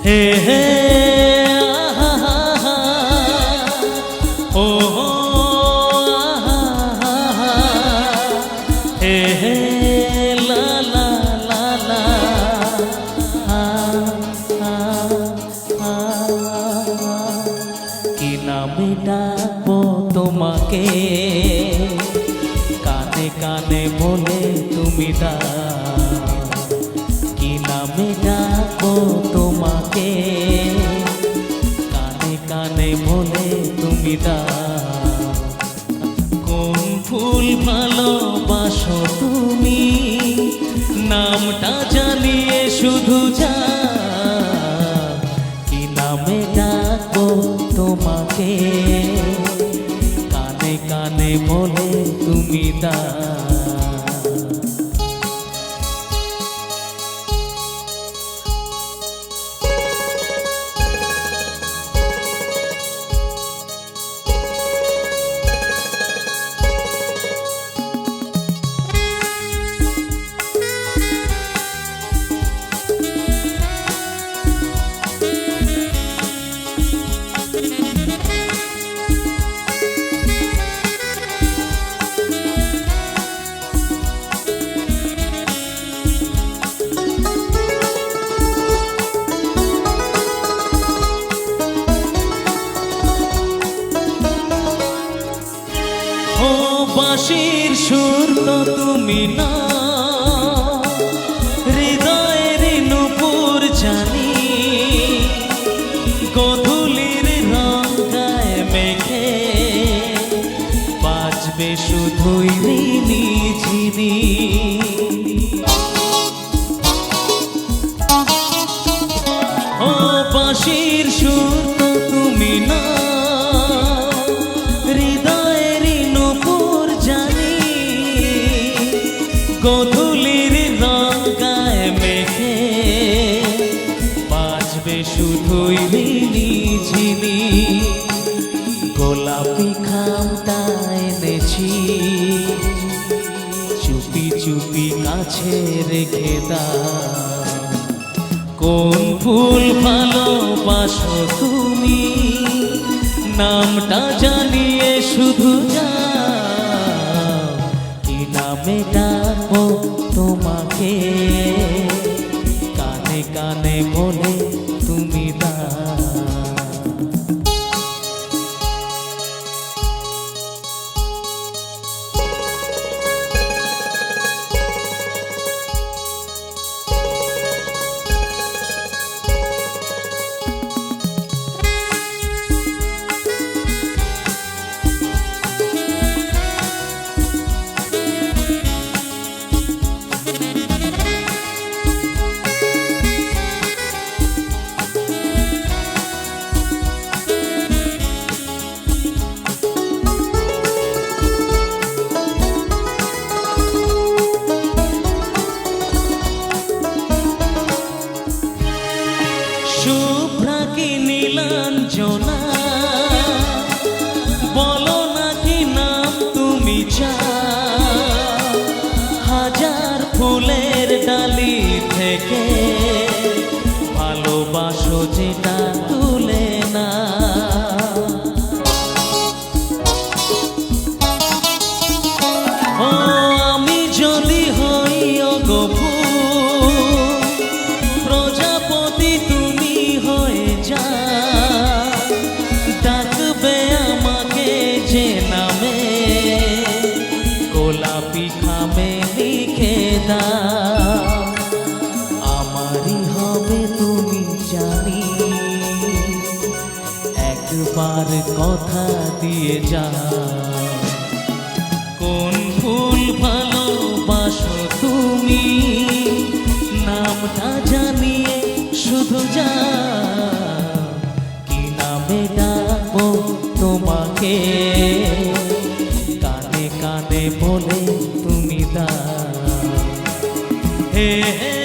হে হে আহা হা ও আহা হে হে লা লা লা লা আ আ আ কি নামে ডাকবো তোমাকে কানে কানে বলে তুমি কি নামে ডাকবো তোমাকে কানে কানে বলে তুমি কোন ফুল ভালোবাসো তুমি নামটা জানিয়ে শুধু যা কি নামে ডাকবো তোমাকে কানে কানে বলে তুমি বাঁশির সুর তো তুমি না হৃদয়ের নূপুর জানি গধূলির রং গায়ে মেঘে বাজবে শুধুই ঋণী ঝিনি ও বাঁশির সুর তো তুমি না গধূলির রং গায়ে মেঘে বাজবে শুধুই ঋণী ঝিনি গোলাপি খামটা এনেছি চুপি চুপি কাছে রেখে কোন ফুল ভালোবাসো তুমি নামটা জানিয়ে শুধু যা নামে ডাকবো তোমাকে কানে কানে বলে তুমি শুভ্রা কি নীলাঞ্জনা বলো নাকি নাম তুমি হাজার ফুলের ডালি থেকে ভালোবাসো যেটা তুলে না ও আমি যদি হই অগপু প্রজাপতি তুমি হয়ে যা ডাকবে আমাকে যে নামে গোলাপি খামে লিখে আমারই হবে তুমি জানি একবার কথা দিয়ে যা কোন ফুল ভালোবাসো তুমি নামটা জানিয়ে শুধু যা কি নামে ডাকবো তোমাকে কানে কানে বলে তুমি হে হে